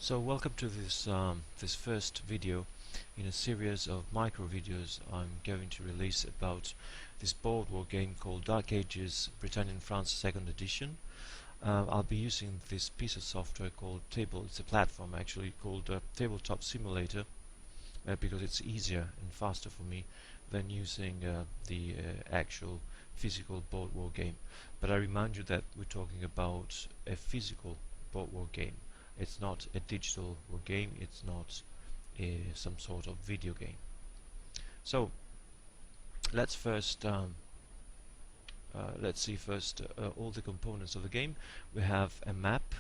So welcome to this first video in a series of micro videos I'm going to release about this board war game called Dark Ages Britannia France II Edition. I'll be using this piece of software called it's a platform actually called Tabletop Simulator because it's easier and faster for me than using the actual physical board war game. But I remind you that we're talking about a physical board war game. It's not a digital war game, it's not some sort of video game. So let's see first all the components of the game. We have a map.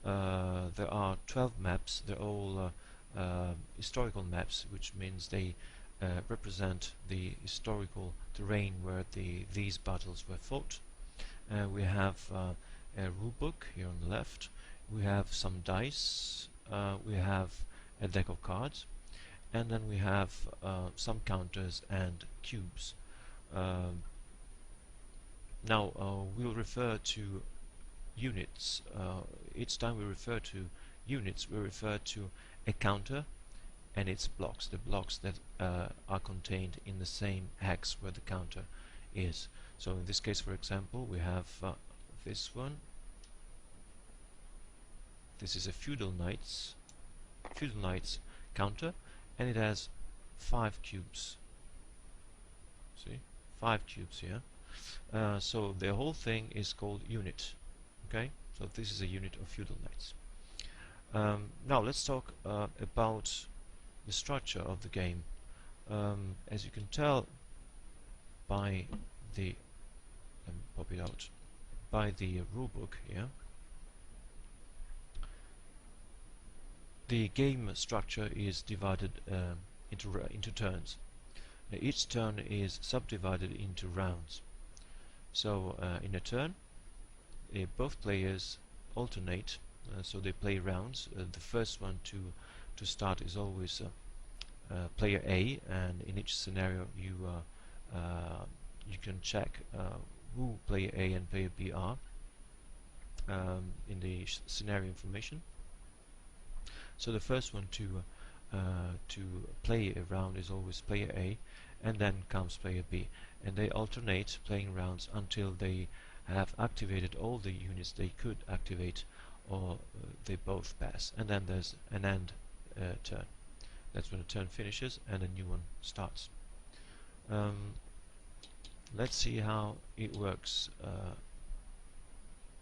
There are 12 maps. They're all historical maps, which means they represent the historical terrain where these battles were fought. We have a rule book here on the left. We have some dice, we have a deck of cards, and then we have some counters and cubes. Now we'll refer to units. Each time we refer to units, we refer to a counter and its blocks, the blocks that are contained in the same hex where the counter is. So in this case, for example, we have this one. This is a feudal knights counter, and it has 5 cubes. See, 5 cubes here. So the whole thing is called unit. Okay, so this is a unit of feudal knights. Now let's talk about the structure of the game. As you can tell by the let me pop it out by the rulebook here. The game structure is divided into turns. Each turn is subdivided into rounds. So in a turn, both players alternate, so they play rounds. The first one to start is always player A, and in each scenario you can check who player A and player B are in the scenario information. So the first one to play a round is always player A, and then comes player B, and they alternate playing rounds until they have activated all the units they could activate, or they both pass, and then there's an end turn. That's when a turn finishes and a new one starts. Let's see how it works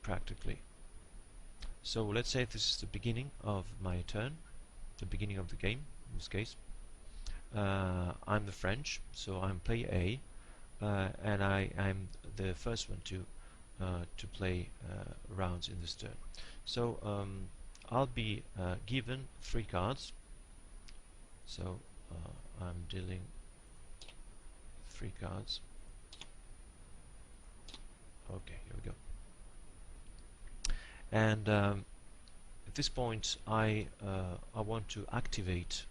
practically. So let's say this is the beginning of my turn, the beginning of the game in this case. I'm the French, so I'm player A, and I'm the first one to play rounds in this turn. So I'll be given 3 cards. So I'm dealing 3 cards. Okay, here we go. And at this point I want to activate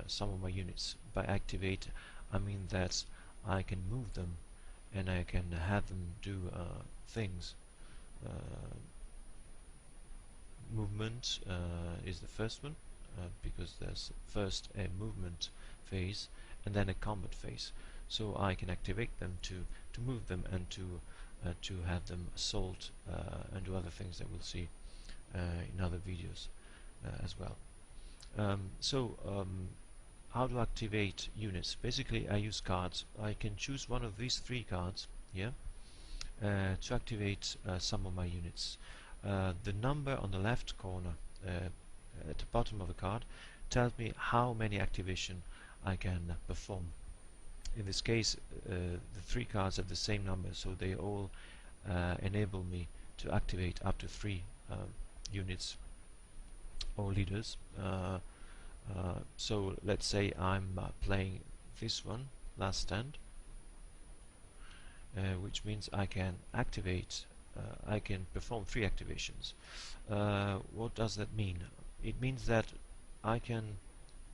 some of my units. By activate, I mean that I can move them and I can have them do things. Movement is the first one, because there's first a movement phase and then a combat phase. So I can activate them to move them and to have them assault and do other things that we'll see in other videos as well. How to activate units? Basically, I use cards. I can choose one of these 3 cards here to activate some of my units. The number on the left corner at the bottom of the card tells me how many activation I can perform. In this case, the 3 cards have the same number, so they all enable me to activate up to 3 units or leaders. So let's say I'm playing this one, last stand, which means I can activate, I can perform 3 activations. What does that mean? It means that I can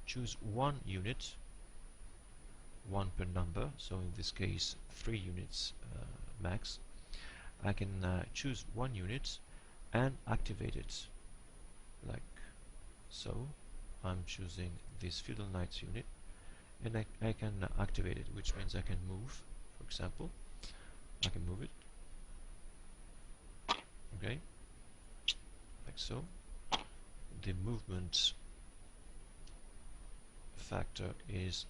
choose 1 unit, 1 per number, so in this case 3 units max. I can choose 1 unit and activate it like so I'm choosing this Feudal Knights unit, and I can activate it, which means I can move. For example, I can move it, okay, like so. The movement factor is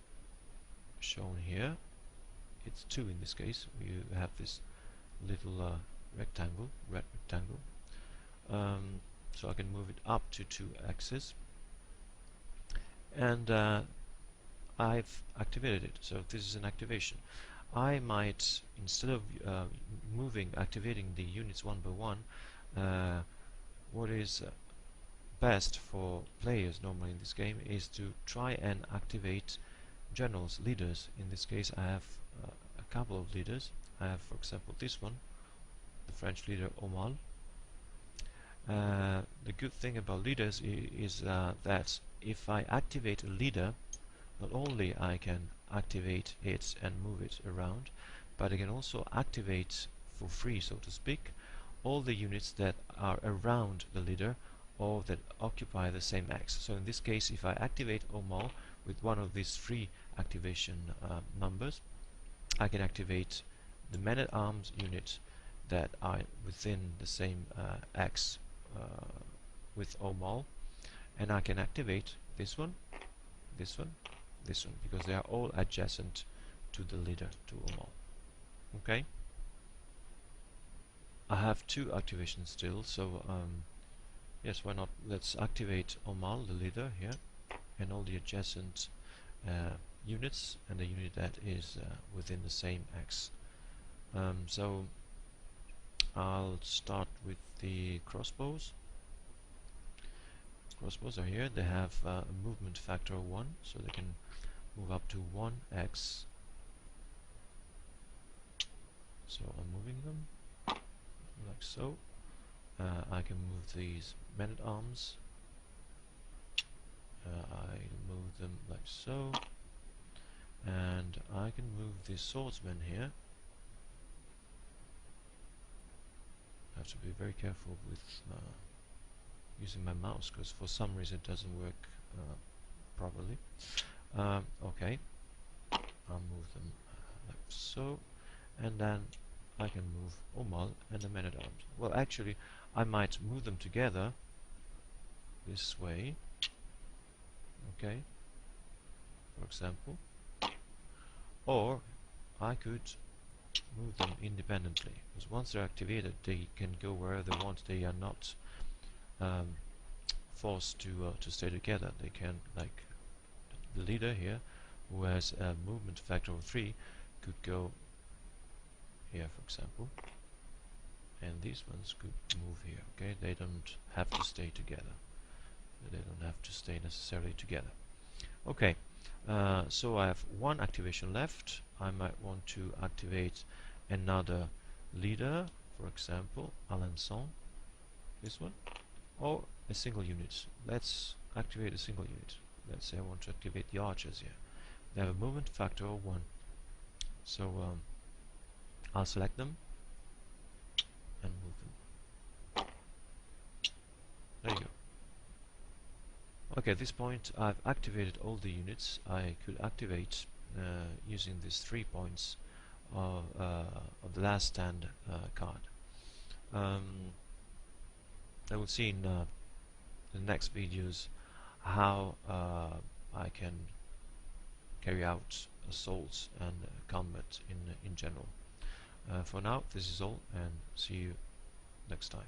shown here. It's 2 in this case. You have this little rectangle, red rectangle. So I can move it up to 2 axes, and I've activated it. So this is an activation. I might, instead of activating the units one by one, what is best for players normally in this game is to try and activate generals, leaders. In this case I have a couple of leaders. I have, for example, this one, the French leader Aumale. The good thing about leaders is that if I activate a leader, not only I can activate it and move it around, but I can also activate for free, so to speak, all the units that are around the leader or that occupy the same axe. So in this case, if I activate Aumale with one of these 3 activation numbers, I can activate the men-at-arms unit that are within the same axe with Aumale, and I can activate this one, this one, this one, because they are all adjacent to the leader, to Aumale. Okay, I have 2 activations still, so yes, why not? Let's activate Aumale, the leader, here, and all the adjacent units, and the unit that is within the same axe. So I'll start with the crossbows. Crossbows are here. They have a movement factor of 1, so they can move up to 1x. So I'm moving them like so. I can move these men-at-arms. I move them like so, and I can move the swordsman here. I have to be very careful with using my mouse, because for some reason it doesn't work properly. Okay, I'll move them like so, and then I can move Aumale and the men-at-arms. Well, actually, I might move them together this way, okay, for example, or I could move them independently, because once they're activated they can go wherever they want. They are not forced to stay together. They can, like the leader here, who has a movement factor of 3, could go here, for example, and these ones could move here. Okay, they don't have to stay together. They don't have to stay necessarily together. Okay, so I have 1 activation left. I might want to activate another leader, for example, Alençon, this one, or a single unit. Let's activate a single unit. Let's say I want to activate the archers here. They have a movement factor of 1, so I'll select them and move them. There you go. Okay, at this point I've activated all the units. I could activate using these 3 points of the last stand card. I will see in the next videos how I can carry out assaults and combat in general. For now, this is all, and see you next time.